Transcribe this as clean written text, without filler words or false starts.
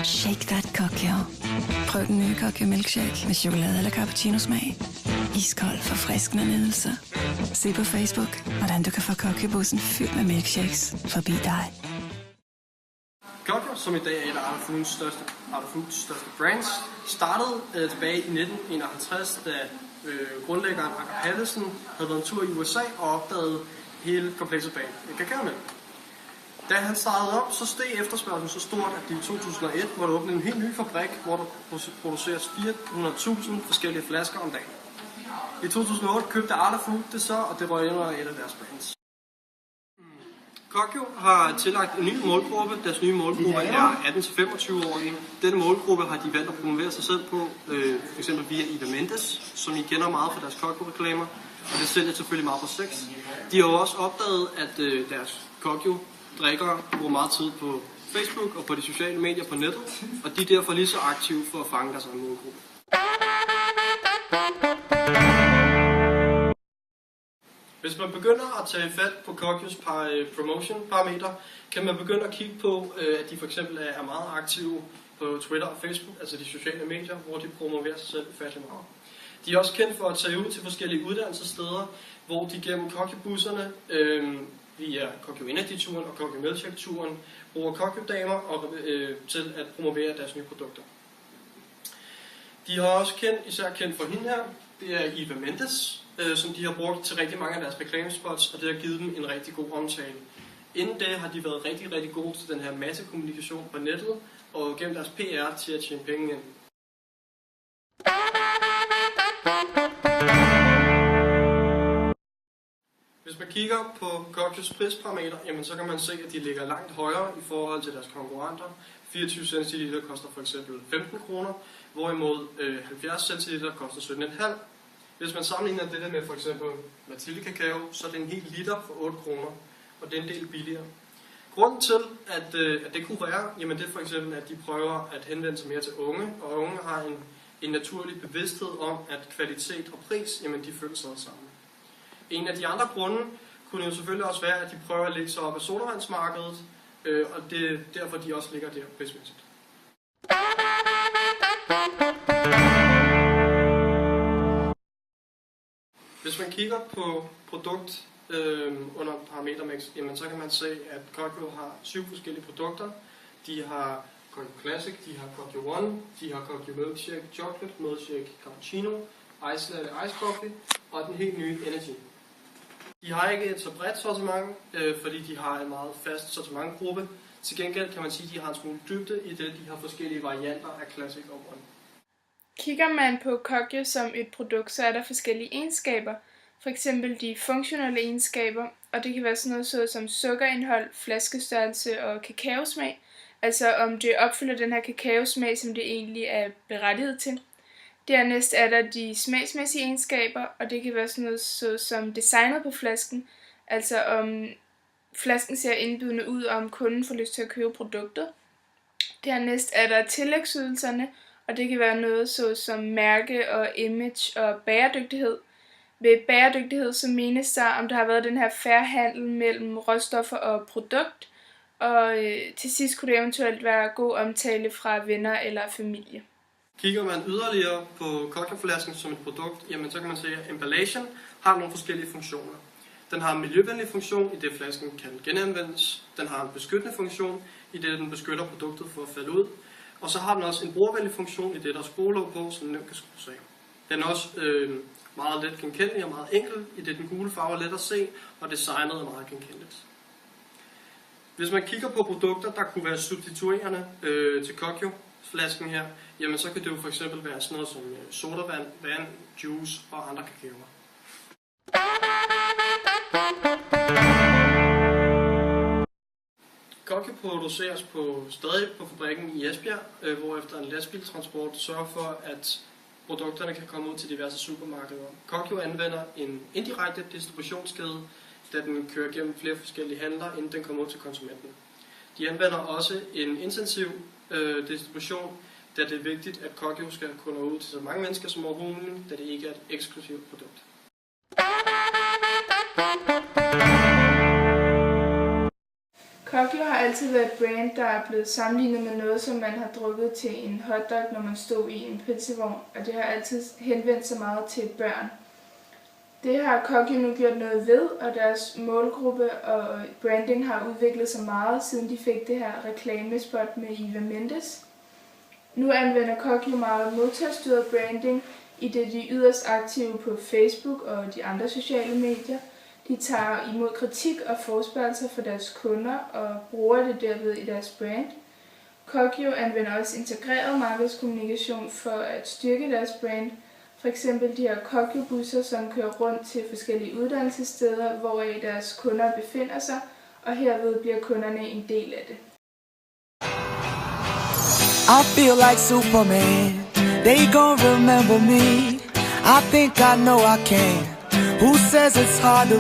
Shake that Kokyo. Prøv den nye Kokyo Milkshake med chokolade eller cappuccino-smag. Iskold forfriskende nydelse. Se på Facebook, hvordan du kan få Kokyo-bussen fyldt med milkshakes forbi dig. Kokyo, som i dag er et af Art of Foods største brands, startede tilbage i 1951, da grundlæggeren Anker Pallesen havde været en tur i USA og opdagede hele komplekset bag kakaomælk. Da han startede op, så steg efterspørgselen så stort, at i 2001 var der åbnet en helt ny fabrik, hvor der produceres 400.000 forskellige flasker om dagen. I 2008 købte Art of Food det så, og det røg ind under et af deres brands. Kokyo har tillagt en ny målgruppe. Deres nye målgruppe er 18-25-årige. Denne målgruppe har de valgt at promovere sig selv på, f.eks. via Eva Mendes, som I kender meget fra deres Kokyo-reklamer, og det sælger selvfølgelig meget på sex. De har jo også opdaget, at deres Kokyo-drikkere bruger meget tid på Facebook og på de sociale medier på nettet, og de er derfor lige så aktive for at fange deres egen målgruppe. Hvis man begynder at tage fat på Kokyos promotion-parametre, kan man begynde at kigge på, at de for eksempel er meget aktive på Twitter og Facebook, altså de sociale medier, hvor de promoverer sig selv ufattelig meget. De er også kendt for at tage ud til forskellige uddannelsessteder, hvor de gennem Kokyo-busserne, via Kokyo Energy-turen og Kokyo Milkshake-turen, bruger Kokyo-damer til at promovere deres nye produkter. De har også især kendt for hende her, det er Eva Mendes, som de har brugt til rigtig mange af deres reklamespots, og det har givet dem en rigtig god omtale. Inden det har de været rigtig, rigtig gode til den her massekommunikation på nettet, og gennem deres PR til at tjene penge ind. Hvis man kigger på Kokyos prisparameter, jamen så kan man se, at de ligger langt højere i forhold til deres konkurrenter. 24 cl koster for eksempel 15 kroner, hvorimod 70 cl koster 17,5. Hvis man sammenligner det der med for eksempel Mathilde Kakao, så er det en hel liter for 8 kroner, og det er en del billigere. Grunden til, at det kunne være, jamen det er for eksempel, at de prøver at henvende sig mere til unge, og unge har en naturlig bevidsthed om, at kvalitet og pris, jamen de følger sig sammen. En af de andre grunde kunne jo selvfølgelig også være, at de prøver at lægge sig op af sodavandsmarkedet, og det er derfor, de også ligger der prismæssigt. Hvis man kigger på produkt under parametermix, jamen så kan man se, at Kokyo har 7 forskellige produkter. De har Kokyo Classic, de har Kokyo One, de har Kokyo Milkshake Chocolate, Milkshake Cappuccino, Ice Latte Ice Coffee og den helt nye Energy. De har ikke et så bredt sortiment, fordi de har en meget fast sortimentgruppe. Til gengæld kan man sige, at de har en smule dybde i det, de har forskellige varianter af Classic og One. Kigger man på Kokyo som et produkt, så er der forskellige egenskaber. For eksempel de funktionelle egenskaber, og det kan være sådan noget som sukkerindhold, flaskestørrelse og kakaosmag. Altså om det opfylder den her kakaosmag, som det egentlig er berettiget til. Dernæst er der de smagsmæssige egenskaber, og det kan være sådan noget som designet på flasken. Altså om flasken ser indbydende ud, og om kunden får lyst til at købe produktet. Dernæst er der tillægsydelserne, og det kan være noget som mærke og image og bæredygtighed. Ved bæredygtighed så menes der, om der har været den her fair handel mellem råstoffer og produkt, og til sidst kunne det eventuelt være god omtale fra venner eller familie. Kigger man yderligere på Kokyo-flasken som et produkt, jamen så kan man se, at emballagen har nogle forskellige funktioner. Den har en miljøvenlig funktion, i det flasken kan genanvendes. Den har en beskyttende funktion, i det den beskytter produktet for at falde ud. Og så har den også en brugervenlig funktion, i det der er skruelåg på, som den nemt kan skrues af. Den er også meget let genkendelig og meget enkel, i det den gule farve er let at se, og designet er meget genkendeligt. Hvis man kigger på produkter, der kunne være substituerende til Kokyo-flasken her, jamen så kan det jo for eksempel være sådan noget som sodavand, vand, juice og andre kakaoer. Kokyo produceres stadig på fabrikken i Esbjerg, hvor efter en lastbiltransport sørger for, at produkterne kan komme ud til diverse supermarkeder. Kokyo anvender en indirekte distributionskæde, da den kører gennem flere forskellige handler, inden den kommer ud til konsumenten. De anvender også en intensiv distribution, da det er vigtigt, at Kokyo skal kunne nå ud til så mange mennesker som overhovedet muligt, da det ikke er et eksklusivt produkt. Kokyo har altid været et brand, der er blevet sammenlignet med noget, som man har drukket til en hotdog, når man stod i en pølsevogn, og det har altid henvendt sig meget til børn. Det har Kokyo nu gjort noget ved, og deres målgruppe og branding har udviklet sig meget, siden de fik det her reklamespot med Eva Mendes. Nu anvender Kokyo meget modtagerstyret branding, i det de er yderst aktive på Facebook og de andre sociale medier. De tager imod kritik og forespørgelser fra deres kunder og bruger det derved i deres brand. Kokyo anvender også integreret markedskommunikation for at styrke deres brand. For eksempel de her Kokyo-busser, som kører rundt til forskellige uddannelsessteder, hvoraf deres kunder befinder sig, og herved bliver kunderne en del af det. I feel like Superman, they gon' remember me. I think I know I can. Who says it's hard to